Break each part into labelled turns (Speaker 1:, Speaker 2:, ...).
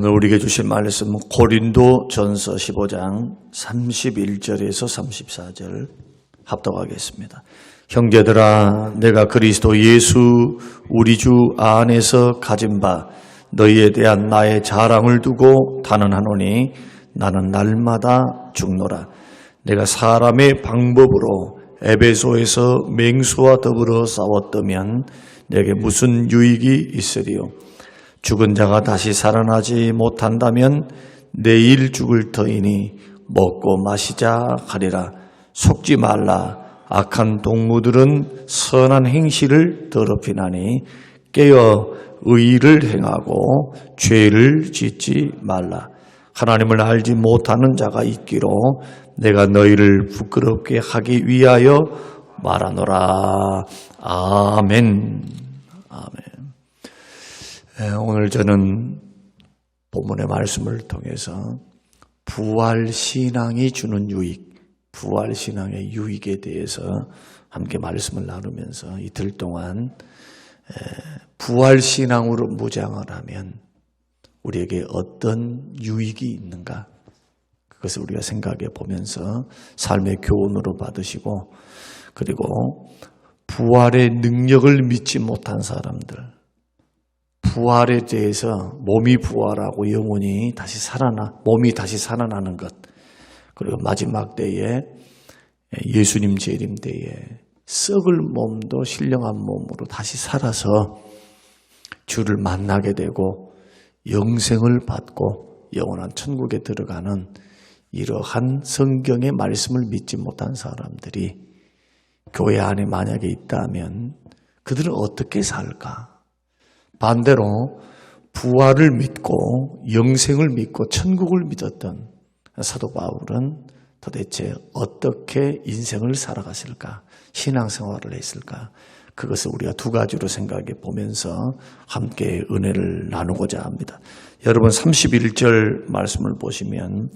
Speaker 1: 오늘 우리에게 주신 말씀은 고린도전서 15장 31절에서 34절 합독하겠습니다. 형제들아, 내가 그리스도 예수 우리 주 안에서 가진 바 너희에 대한 나의 자랑을 두고 단언하노니 나는 날마다 죽노라. 내가 사람의 방법으로 에베소에서 맹수와 더불어 싸웠다면 내게 무슨 유익이 있으리요? 죽은 자가 다시 살아나지 못한다면 내일 죽을 터이니 먹고 마시자 하리라. 속지 말라. 악한 동무들은 선한 행실을 더럽히나니 깨어 의를 행하고 죄를 짓지 말라. 하나님을 알지 못하는 자가 있기로 내가 너희를 부끄럽게 하기 위하여 말하노라. 아멘. 아멘. 오늘 저는 본문의 말씀을 통해서 부활신앙이 주는 유익, 부활신앙의 유익에 대해서 함께 말씀을 나누면서 이틀 동안 부활신앙으로 무장을 하면 우리에게 어떤 유익이 있는가, 그것을 우리가 생각해 보면서 삶의 교훈으로 받으시고, 그리고 부활의 능력을 믿지 못한 사람들, 부활에 대해서 몸이 부활하고 영혼이 다시 몸이 다시 살아나는 것, 그리고 마지막 때에 예수님 재림 때에 썩을 몸도 신령한 몸으로 다시 살아서 주를 만나게 되고 영생을 받고 영원한 천국에 들어가는 이러한 성경의 말씀을 믿지 못한 사람들이 교회 안에 만약에 있다면 그들은 어떻게 살까? 반대로 부활을 믿고 영생을 믿고 천국을 믿었던 사도 바울은 도대체 어떻게 인생을 살아갔을까? 신앙생활을 했을까? 그것을 우리가 두 가지로 생각해 보면서 함께 은혜를 나누고자 합니다. 여러분 31절 말씀을 보시면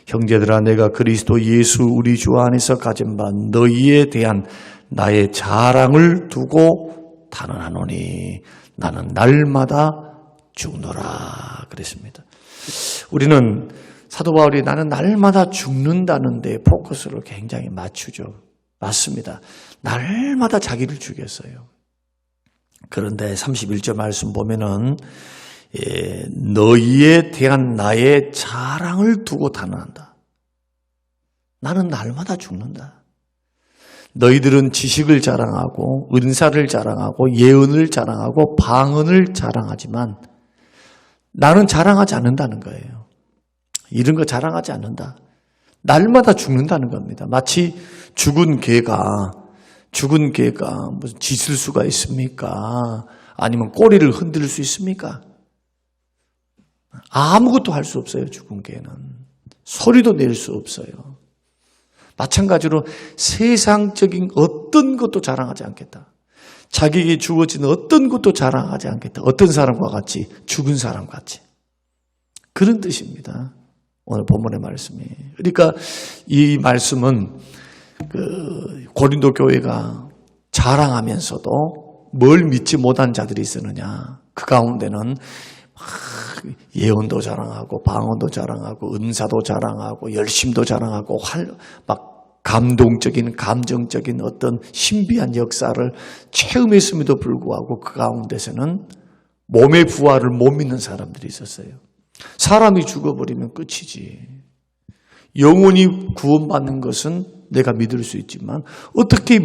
Speaker 1: 형제들아, 내가 그리스도 예수 우리 주 안에서 가진 바 너희에 대한 나의 자랑을 두고 단언하노니 나는 날마다 죽노라 그랬습니다. 우리는 사도 바울이 나는 날마다 죽는다는 데 포커스를 굉장히 맞추죠. 맞습니다. 날마다 자기를 죽였어요. 그런데 31절 말씀 보면은 너희에 대한 나의 자랑을 두고 단언한다. 나는 날마다 죽는다. 너희들은 지식을 자랑하고 은사를 자랑하고 예언을 자랑하고 방언을 자랑하지만 나는 자랑하지 않는다는 거예요. 이런 거 자랑하지 않는다. 날마다 죽는다는 겁니다. 마치 죽은 개가 무슨 짖을 수가 있습니까? 아니면 꼬리를 흔들 수 있습니까? 아무것도 할 수 없어요. 죽은 개는 소리도 낼 수 없어요. 마찬가지로 세상적인 어떤 것도 자랑하지 않겠다. 자기에게 주어진 어떤 것도 자랑하지 않겠다. 어떤 사람과 같이, 죽은 사람 같이. 그런 뜻입니다. 오늘 본문의 말씀이. 그러니까 이 말씀은 고린도 교회가 자랑하면서도 뭘 믿지 못한 자들이 있었느냐. 그 가운데는 예언도 자랑하고 방언도 자랑하고 은사도 자랑하고 열심도 자랑하고 막 감동적인 감정적인 어떤 신비한 역사를 체험했음에도 불구하고 그 가운데서는 몸의 부활을 못 믿는 사람들이 있었어요. 사람이 죽어버리면 끝이지. 영혼이 구원받는 것은 내가 믿을 수 있지만 어떻게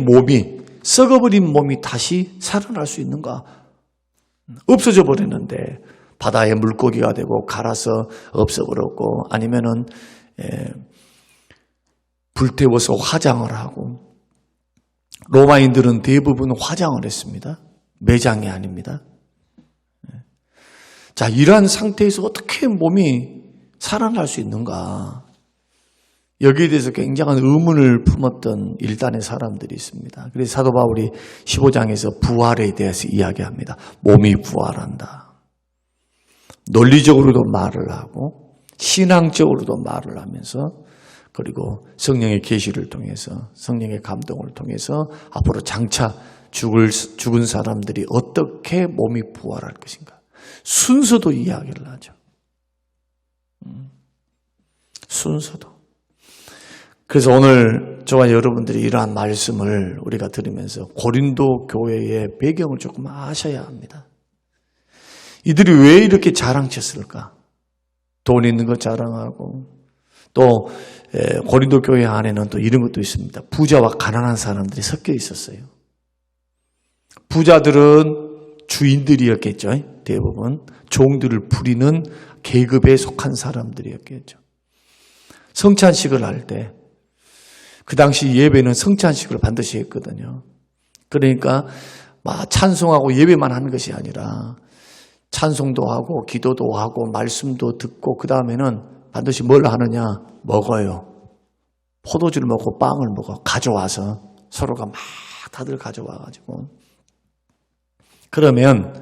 Speaker 1: 썩어버린 몸이 다시 살아날 수 있는가? 없어져 버리는데 바다에 물고기가 되고 갈아서 없어버렸고 아니면은 불태워서 화장을 하고, 로마인들은 대부분 화장을 했습니다. 매장이 아닙니다. 자, 이러한 상태에서 어떻게 몸이 살아날 수 있는가? 여기에 대해서 굉장한 의문을 품었던 일단의 사람들이 있습니다. 그래서 사도 바울이 15장에서 부활에 대해서 이야기합니다. 몸이 부활한다. 논리적으로도 말을 하고 신앙적으로도 말을 하면서, 그리고 성령의 계시를 통해서, 성령의 감동을 통해서 앞으로 장차 죽은 사람들이 어떻게 몸이 부활할 것인가, 순서도 이야기를 하죠. 순서도. 그래서 오늘 저와 여러분들이 이러한 말씀을 우리가 들으면서 고린도 교회의 배경을 조금 아셔야 합니다. 이들이 왜 이렇게 자랑쳤을까? 돈 있는 거 자랑하고, 또 고린도 교회 안에는 또 이런 것도 있습니다. 부자와 가난한 사람들이 섞여 있었어요. 부자들은 주인들이었겠죠. 대부분 종들을 부리는 계급에 속한 사람들이었겠죠. 성찬식을 할 때, 그 당시 예배는 성찬식을 반드시 했거든요. 그러니까 찬송하고 예배만 하는 것이 아니라 찬송도 하고 기도도 하고 말씀도 듣고 그 다음에는 반드시 뭘 하느냐? 먹어요. 포도주를 먹고 빵을 먹어. 가져와서 서로가 막 다들 가져와가지고. 그러면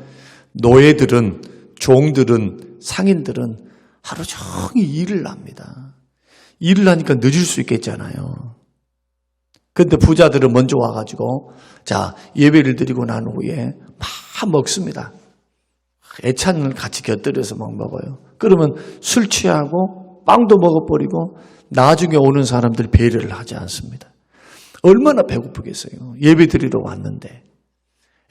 Speaker 1: 노예들은, 종들은, 상인들은 하루 종일 일을 합니다. 일을 하니까 늦을 수 있겠잖아요. 근데 부자들은 먼저 와가지고 자, 예배를 드리고 난 후에 막 먹습니다. 애찬을 같이 곁들여서 막 먹어요. 그러면 술 취하고 빵도 먹어버리고 나중에 오는 사람들 배려를 하지 않습니다. 얼마나 배고프겠어요. 예배 드리러 왔는데.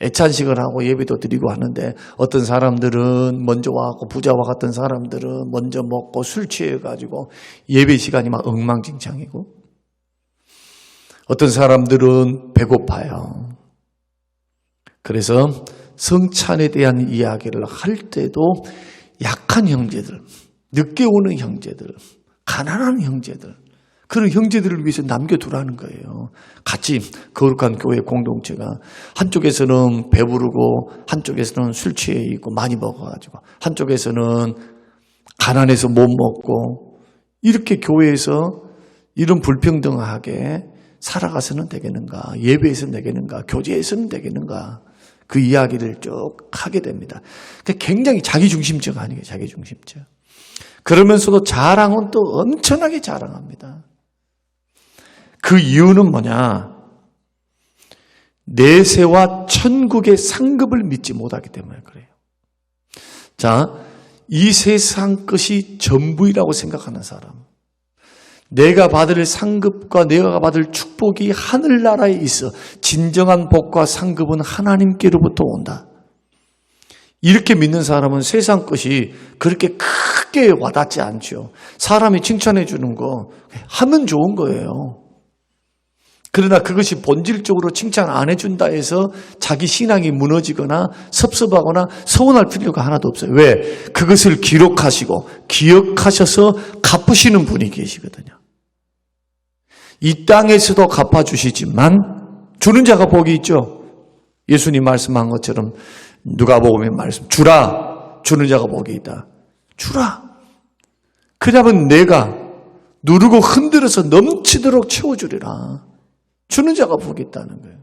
Speaker 1: 애찬식을 하고 예배도 드리고 하는데 어떤 사람들은 먼저 와서 부자와 같은 사람들은 먼저 먹고 술 취해가지고 예배 시간이 막 엉망진창이고 어떤 사람들은 배고파요. 그래서 성찬에 대한 이야기를 할 때도 약한 형제들, 늦게 오는 형제들, 가난한 형제들, 그런 형제들을 위해서 남겨두라는 거예요. 같이 거룩한 교회 공동체가 한쪽에서는 배부르고 한쪽에서는 술 취해 있고 많이 먹어가지고 한쪽에서는 가난해서 못 먹고 이렇게 교회에서 이런 불평등하게 살아가서는 되겠는가? 예배에서는 되겠는가? 교제에서는 되겠는가? 그 이야기를 쭉 하게 됩니다. 굉장히 자기중심적 아니에요. 자기중심적. 그러면서도 자랑은 또 엄청나게 자랑합니다. 그 이유는 뭐냐? 내세와 천국의 상급을 믿지 못하기 때문에 그래요. 자, 이 세상 것이 전부이라고 생각하는 사람. 내가 받을 상급과 내가 받을 축복이 하늘나라에 있어. 진정한 복과 상급은 하나님께로부터 온다. 이렇게 믿는 사람은 세상 것이 그렇게 크게 와닿지 않죠. 사람이 칭찬해 주는 거 하면 좋은 거예요. 그러나 그것이 본질적으로 칭찬 안 해준다 해서 자기 신앙이 무너지거나 섭섭하거나 서운할 필요가 하나도 없어요. 왜? 그것을 기록하시고 기억하셔서 갚으시는 분이 계시거든요. 이 땅에서도 갚아주시지만 주는 자가 복이 있죠. 예수님 말씀한 것처럼 누가복음의 말씀, 주라, 주는 자가 복이 있다. 주라. 그러면 내가 누르고 흔들어서 넘치도록 채워주리라. 주는 자가 복이 있다는 거예요.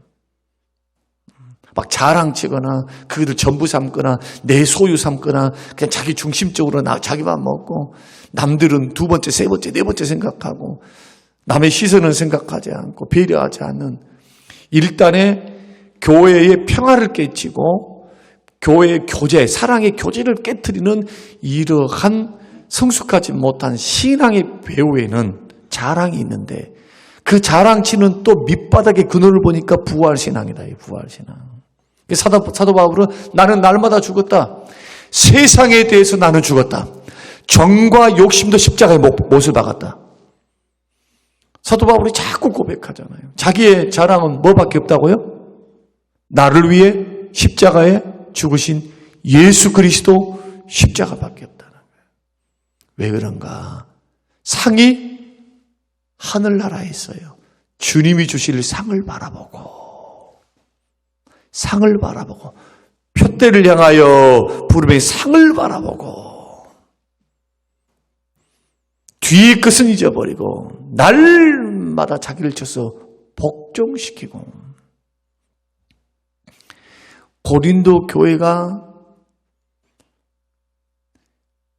Speaker 1: 막 자랑치거나 그들을 전부 삼거나 내 소유 삼거나 그냥 자기 중심적으로 자기만 먹고 남들은 두 번째, 세 번째, 네 번째 생각하고 남의 시선은 생각하지 않고 배려하지 않는 일단의 교회의 평화를 깨치고 교회의 교제, 사랑의 교제를 깨트리는 이러한 성숙하지 못한 신앙의 배후에는 자랑이 있는데 그 자랑치는 또 밑바닥의 그늘을 보니까 부활신앙이다. 이 부활신앙. 사도 바울은 나는 날마다 죽었다. 세상에 대해서 나는 죽었다. 정과 욕심도 십자가에 못을 박았다. 사도 바울이 자꾸 고백하잖아요. 자기의 자랑은 뭐밖에 없다고요? 나를 위해 십자가에 죽으신 예수 그리스도 십자가밖에 없다는 거예요. 왜 그런가? 상이 하늘나라에 있어요. 주님이 주실 상을 바라보고 표대를 향하여 부름의 상을 바라보고 뒤의 것은 잊어버리고 날마다 자기를 쳐서 복종시키고 고린도 교회가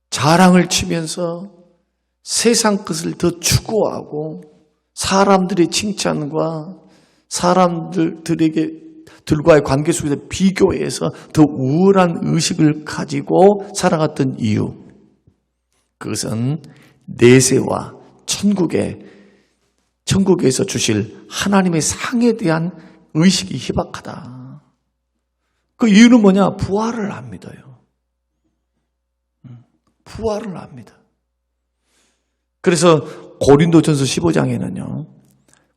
Speaker 1: 자랑을 치면서 세상 것을 더 추구하고 사람들의 칭찬과 사람들과의 관계 속에서 비교해서 더 우월한 의식을 가지고 살아갔던 이유. 그것은 내세와 천국에서 주실 하나님의 상에 대한 의식이 희박하다. 그 이유는 뭐냐? 부활을 안 믿어요. 부활을 안 믿어. 그래서 고린도전서 15장에는요.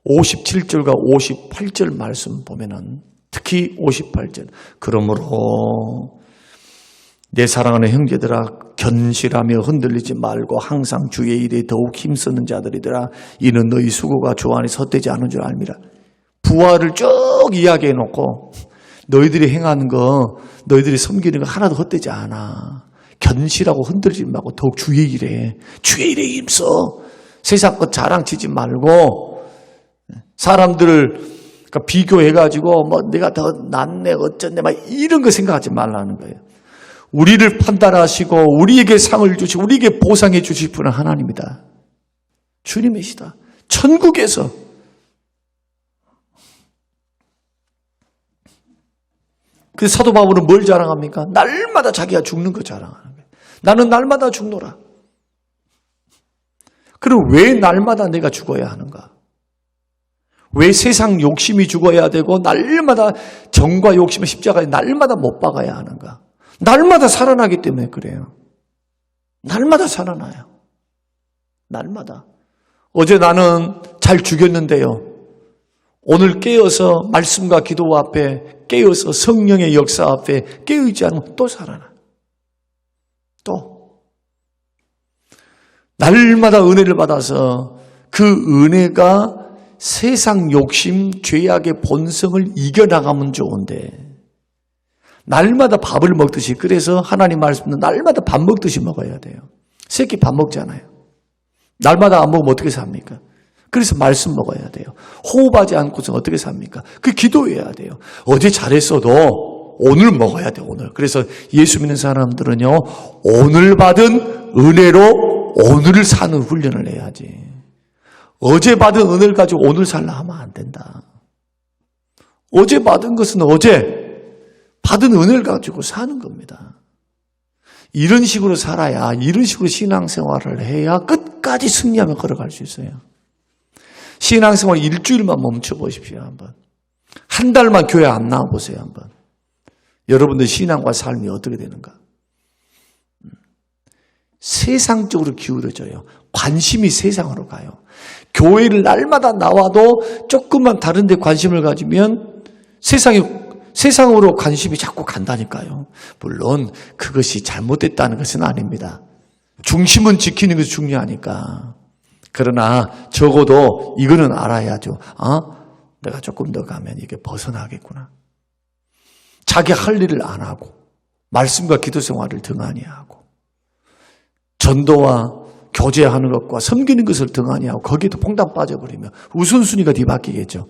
Speaker 1: 57절과 58절 말씀 보면은 특히 58절. 그러므로 내 사랑하는 형제들아 견실하며 흔들리지 말고 항상 주의 일에 더욱 힘쓰는 자들이더라. 이는 너희 수고가 주 안에 헛되지 않은 줄 알미라. 부활을 쭉 이야기해 놓고 너희들이 행하는 거, 너희들이 섬기는 거 하나도 헛되지 않아. 견실하고 흔들리지 말고 더욱 주의 일에 힘써. 세상 것 자랑치지 말고 사람들을 비교해가지고 뭐 내가 더 낫네 어쩌네 막 이런 거 생각하지 말라는 거예요. 우리를 판단하시고 우리에게 상을 주시고 우리에게 보상해 주실 분은 하나님이다. 주님이시다. 천국에서 그 사도 바울은 뭘 자랑합니까? 날마다 자기가 죽는 거 자랑하는 거예요. 나는 날마다 죽노라. 그럼 왜 날마다 내가 죽어야 하는가? 왜 세상 욕심이 죽어야 되고 날마다 정과 욕심의 십자가에 날마다 못 박아야 하는가? 날마다 살아나기 때문에 그래요. 날마다 살아나요. 날마다. 어제 나는 잘 죽였는데요. 오늘 깨어서 말씀과 기도 앞에 깨어서 성령의 역사 앞에 깨어있지 않으면 또 살아나. 또. 날마다 은혜를 받아서 그 은혜가 세상 욕심, 죄악의 본성을 이겨나가면 좋은데 날마다 밥을 먹듯이 그래서 하나님 말씀은 날마다 밥 먹듯이 먹어야 돼요. 새끼 밥 먹잖아요. 날마다 안 먹으면 어떻게 삽니까? 그래서 말씀 먹어야 돼요. 호흡하지 않고서 어떻게 삽니까? 그 기도해야 돼요. 어제 잘했어도 오늘 먹어야 돼, 오늘. 그래서 예수 믿는 사람들은요, 오늘 받은 은혜로 오늘을 사는 훈련을 해야지. 어제 받은 은혜를 가지고 오늘 살라 하면 안 된다. 어제 받은 것은 어제 받은 은혜를 가지고 사는 겁니다. 이런 식으로 살아야, 이런 식으로 신앙생활을 해야 끝까지 승리하며 걸어갈 수 있어요. 신앙생활 일주일만 멈춰보십시오, 한번. 한 달만 교회 안 나와보세요, 한번. 여러분들 신앙과 삶이 어떻게 되는가? 세상적으로 기울어져요. 관심이 세상으로 가요. 교회를 날마다 나와도 조금만 다른 데 관심을 가지면 세상으로 관심이 자꾸 간다니까요. 물론 그것이 잘못됐다는 것은 아닙니다. 중심은 지키는 것이 중요하니까. 그러나 적어도 이거는 알아야죠. 내가 조금 더 가면 이게 벗어나겠구나. 자기 할 일을 안 하고 말씀과 기도 생활을 등한히 하고 전도와 교제하는 것과 섬기는 것을 등한히 하고 거기에도 퐁당 빠져버리면 우선순위가 뒤바뀌겠죠.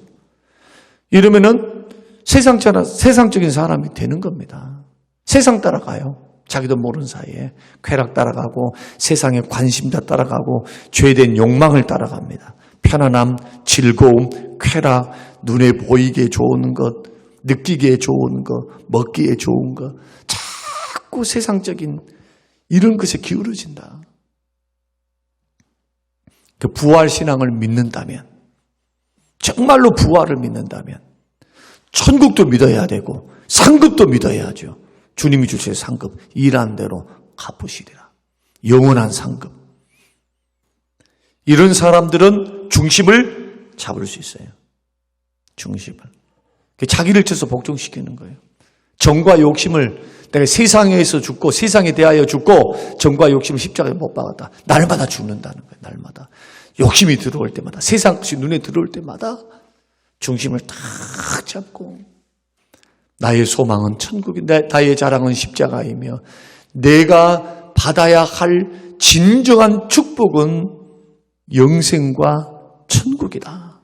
Speaker 1: 이러면은 세상적인 사람이 되는 겁니다. 세상 따라가요. 자기도 모르는 사이에 쾌락 따라가고 세상의 관심다 따라가고 죄된 욕망을 따라갑니다. 편안함, 즐거움, 쾌락, 눈에 보이기에 좋은 것, 느끼기에 좋은 것, 먹기에 좋은 것, 자꾸 세상적인 이런 것에 기울어진다. 그 부활신앙을 믿는다면, 정말로 부활을 믿는다면 천국도 믿어야 되고 상급도 믿어야죠. 주님이 주실 상급, 일한 대로 갚으시리라. 영원한 상급. 이런 사람들은 중심을 잡을 수 있어요. 중심을. 자기를 쳐서 복종시키는 거예요. 정과 욕심을 내가 세상에서 죽고 세상에 대하여 죽고 정과 욕심을 십자가에 못 박았다. 날마다 죽는다는 거예요. 날마다. 욕심이 들어올 때마다 세상 것이 눈에 들어올 때마다 중심을 탁 잡고 나의 소망은 천국인데 나의 자랑은 십자가이며 내가 받아야 할 진정한 축복은 영생과 천국이다.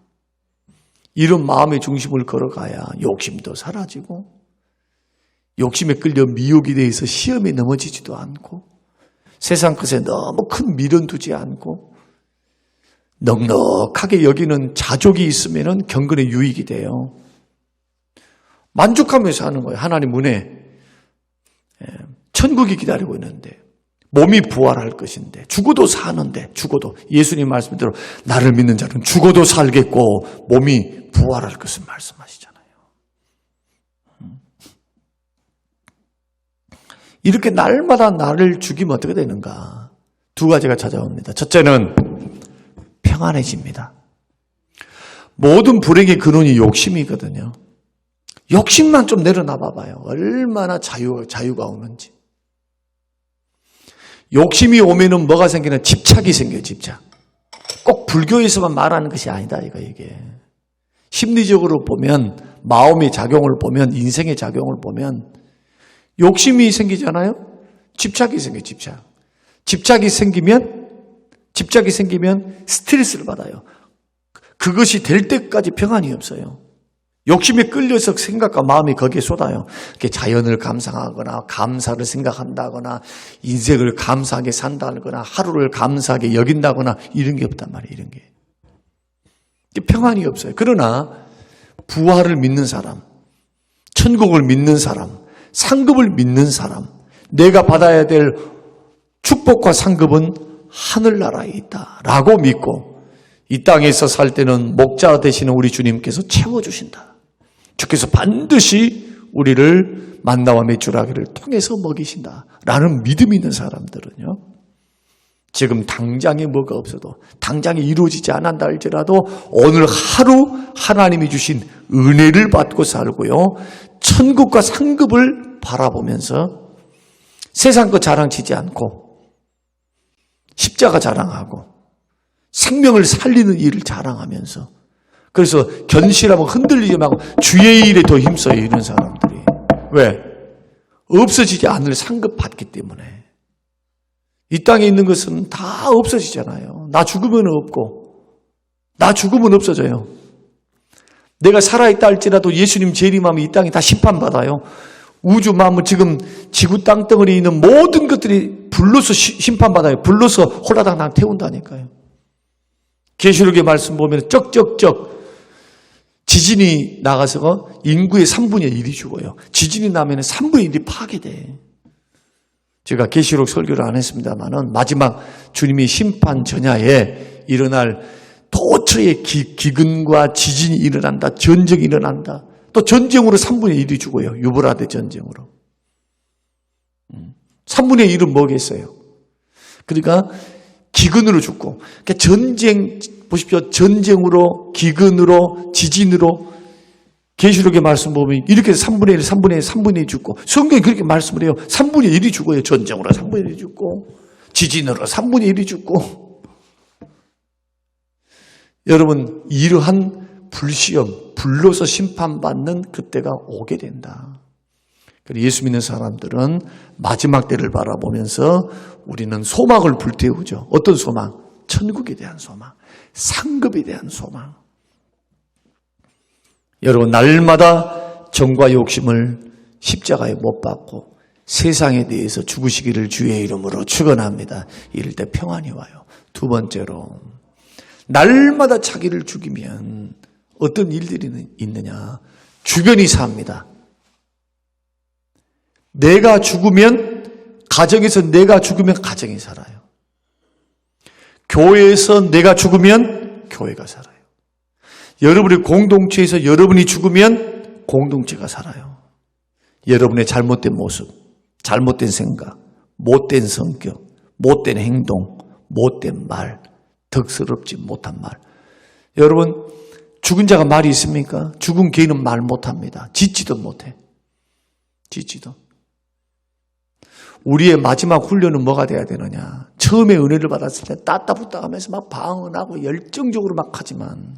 Speaker 1: 이런 마음의 중심을 걸어가야 욕심도 사라지고 욕심에 끌려 미혹이 대해서 시험에 넘어지지도 않고 세상 것에 너무 큰 미련 두지 않고 넉넉하게 여기는 자족이 있으면 경건의 유익이 돼요. 만족하면서 하는 거예요. 하나님 은혜. 천국이 기다리고 있는데 몸이 부활할 것인데 죽어도 사는데 죽어도 예수님 말씀대로 나를 믿는 자는 죽어도 살겠고 몸이 부활할 것을 말씀하시잖아요. 이렇게 날마다 나를 죽이면 어떻게 되는가? 두 가지가 찾아옵니다. 첫째는 평안해집니다. 모든 불행의 근원이 욕심이거든요. 욕심만 좀 내려놔 봐봐요. 얼마나 자유가 오는지. 욕심이 오면은 뭐가 생기나? 집착이 생겨요, 집착. 꼭 불교에서만 말하는 것이 아니다, 이게. 심리적으로 보면, 마음의 작용을 보면, 인생의 작용을 보면, 욕심이 생기잖아요? 집착이 생겨요, 집착. 집착이 생기면 스트레스를 받아요. 그것이 될 때까지 평안이 없어요. 욕심에 끌려서 생각과 마음이 거기에 쏟아요. 자연을 감상하거나 감사를 생각한다거나 인생을 감사하게 산다거나 하루를 감사하게 여긴다거나 이런 게 없단 말이에요. 이런 게. 평안이 없어요. 그러나 부활을 믿는 사람, 천국을 믿는 사람, 상급을 믿는 사람, 내가 받아야 될 축복과 상급은 하늘나라에 있다라고 믿고 이 땅에서 살 때는 목자 되시는 우리 주님께서 채워주신다. 주께서 반드시 우리를 만나와 메추라기를 통해서 먹이신다라는 믿음이 있는 사람들은요. 지금 당장에 뭐가 없어도 당장에 이루어지지 않았다 할지라도 오늘 하루 하나님이 주신 은혜를 받고 살고요. 천국과 상급을 바라보면서 세상 것 자랑치지 않고 십자가 자랑하고 생명을 살리는 일을 자랑하면서 그래서 견실하고 흔들리지 말고 주의 일에 더 힘써요. 이런 사람들이. 왜? 없어지지 않을 상급 받기 때문에. 이 땅에 있는 것은 다 없어지잖아요. 나 죽으면 없고 나 죽으면 없어져요. 내가 살아있다 할지라도 예수님 재림하면 이 땅이 다 심판받아요. 우주 만물 지금 지구 땅덩어리에 있는 모든 것들이 불로서 심판받아요. 불로서 홀라당 태운다니까요. 계시록의 말씀 보면 쩍쩍쩍 지진이 나가서 인구의 3분의 1이 죽어요. 지진이 나면 3분의 1이 파괴돼. 제가 계시록 설교를 안 했습니다만은 마지막 주님이 심판 전야에 일어날 도처의 기근과 지진이 일어난다. 전쟁이 일어난다. 또 전쟁으로 3분의 1이 죽어요. 유브라데 전쟁으로. 3분의 1은 뭐겠어요? 그러니까 기근으로 죽고. 그러니까 전쟁 보십시오. 전쟁으로, 기근으로, 지진으로 계시록의 말씀 보면 이렇게 3분의 1, 3분의 1, 3분의 1 죽고 성경이 그렇게 말씀을 해요. 3분의 1이 죽어요. 전쟁으로 3분의 1이 죽고 지진으로 3분의 1이 죽고. 여러분 이러한 불시험, 불로서 심판받는 그때가 오게 된다. 그래서 예수 믿는 사람들은 마지막 때를 바라보면서 우리는 소망을 불태우죠. 어떤 소망? 천국에 대한 소망, 상급에 대한 소망. 여러분 날마다 정과 욕심을 십자가에 못 박고 세상에 대해서 죽으시기를 주의 이름으로 축원합니다. 이럴 때 평안이 와요. 두 번째로 날마다 자기를 죽이면 어떤 일들이 있느냐? 주변이 삽니다. 내가 죽으면 가정에서 내가 죽으면 가정이 살아요. 교회에서 내가 죽으면 교회가 살아요. 여러분의 공동체에서 여러분이 죽으면 공동체가 살아요. 여러분의 잘못된 모습, 잘못된 생각, 못된 성격, 못된 행동, 못된 말, 덕스럽지 못한 말. 여러분 죽은 자가 말이 있습니까? 죽은 개인은 말 못합니다. 짓지도 못해. 짓지도. 우리의 마지막 훈련은 뭐가 돼야 되느냐? 처음에 은혜를 받았을 때 따따붙다 하면서 막 방언하고 열정적으로 막 하지만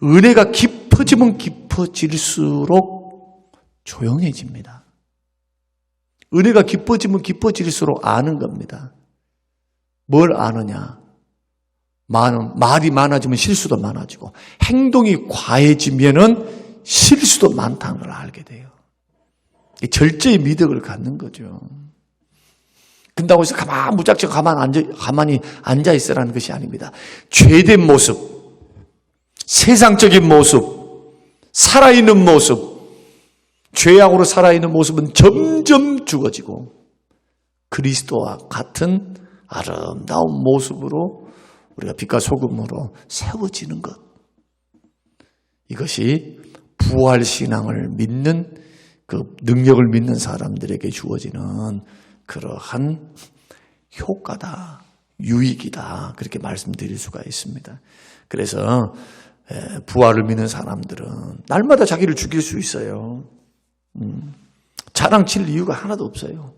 Speaker 1: 은혜가 깊어지면 깊어질수록 조용해집니다. 은혜가 깊어지면 깊어질수록 아는 겁니다. 뭘 아느냐? 말이 많아지면 실수도 많아지고 행동이 과해지면은 실수도 많다는 걸 알게 돼요. 절제의 미덕을 갖는 거죠. 근다고 해서 무작정 가만히 앉아 있으라는 것이 아닙니다. 죄된 모습, 세상적인 모습, 살아있는 모습, 죄악으로 살아있는 모습은 점점 죽어지고 그리스도와 같은 아름다운 모습으로 우리가 빛과 소금으로 세워지는 것. 이것이 부활신앙을 믿는 그 능력을 믿는 사람들에게 주어지는 그러한 효과다, 유익이다, 그렇게 말씀드릴 수가 있습니다. 그래서 부활을 믿는 사람들은 날마다 자기를 죽일 수 있어요. 자랑칠 이유가 하나도 없어요.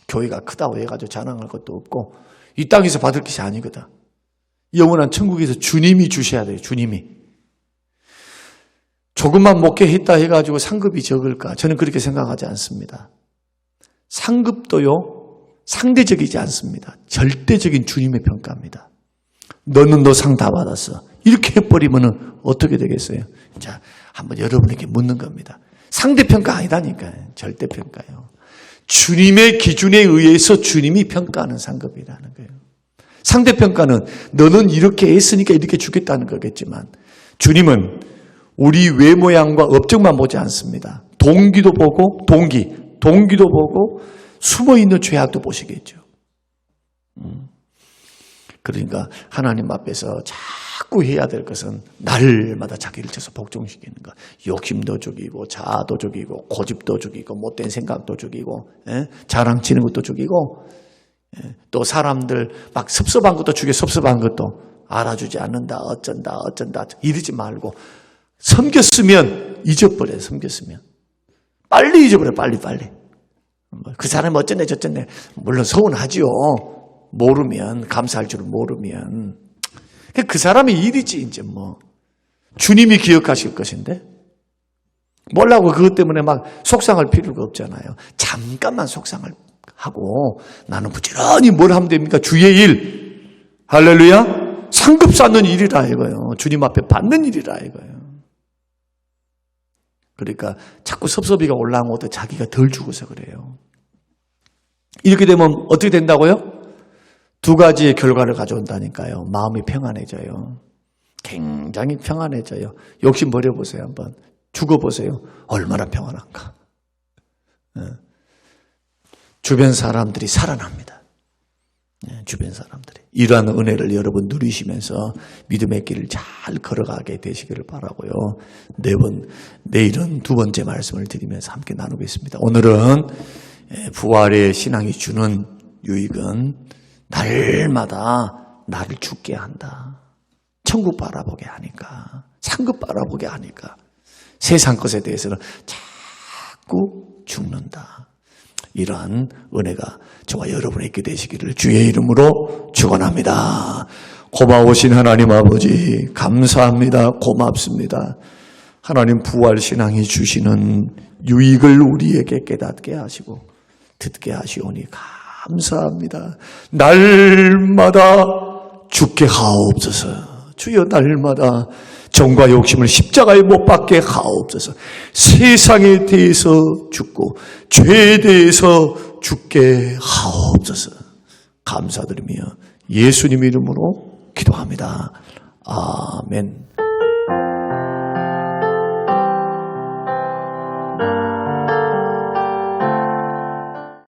Speaker 1: 교회가 크다고 해가지고 자랑할 것도 없고 이 땅에서 받을 것이 아니거든. 영원한 천국에서 주님이 주셔야 돼요. 주님이. 조금만 목회했다 해가지고 상급이 적을까? 저는 그렇게 생각하지 않습니다. 상급도요, 상대적이지 않습니다. 절대적인 주님의 평가입니다. 너는 너 상 다 받았어. 이렇게 해버리면 어떻게 되겠어요? 자, 한번 여러분에게 묻는 겁니다. 상대평가 아니다니까요. 절대평가요. 주님의 기준에 의해서 주님이 평가하는 상급이라는 거예요. 상대평가는 너는 이렇게 했으니까 이렇게 주겠다는 거겠지만 주님은 우리 외모양과 업적만 보지 않습니다. 동기도 보고 동기도 보고 숨어있는 죄악도 보시겠죠. 그러니까 하나님 앞에서 자꾸 해야 될 것은 날마다 자기를 쳐서 복종시키는 것. 욕심도 죽이고 자아도 죽이고 고집도 죽이고 못된 생각도 죽이고 자랑치는 것도 죽이고 또 사람들 막 섭섭한 것도 죽여. 섭섭한 것도 알아주지 않는다 어쩐다 이러지 말고 섬겼으면 잊어버려요. 섬겼으면 빨리 잊어버려. 빨리 그 사람이 어쩌네 저쩌네 물론 서운하지요. 모르면 감사할 줄 모르면 그 사람의 일이지 이제 뭐 주님이 기억하실 것인데 뭐라고 그것 때문에 막 속상할 필요가 없잖아요. 잠깐만 속상을 하고 나는 부지런히 뭘 하면 됩니까? 주의 일 할렐루야 상급 쌓는 일이라 이거예요. 주님 앞에 받는 일이라 이거예요. 그러니까 자꾸 섭섭이가 올라온 것도 자기가 덜 죽어서 그래요. 이렇게 되면 어떻게 된다고요? 두 가지의 결과를 가져온다니까요. 마음이 평안해져요. 굉장히 평안해져요. 욕심 버려보세요. 한번 죽어보세요. 얼마나 평안한가. 주변 사람들이 살아납니다. 주변 사람들이. 이러한 은혜를 여러분 누리시면서 믿음의 길을 잘 걸어가게 되시기를 바라고요. 내일은 두 번째 말씀을 드리면서 함께 나누겠습니다. 오늘은 부활의 신앙이 주는 유익은 날마다 나를 죽게 한다. 천국 바라보게 하니까, 상급 바라보게 하니까 세상 것에 대해서는 자꾸 죽는다. 이러한 은혜가 저와 여러분에게 되시기를 주의 이름으로 축원합니다. 고마우신 하나님 아버지 감사합니다. 고맙습니다. 하나님 부활신앙이 주시는 유익을 우리에게 깨닫게 하시고 듣게 하시오니 감사합니다. 날마다 죽게 하옵소서. 주여 날마다 정과 욕심을 십자가에 못 박게 하옵소서. 세상에 대해서 죽고 죄에 대해서 죽게 하옵소서. 감사드리며 예수님 이름으로 기도합니다. 아멘.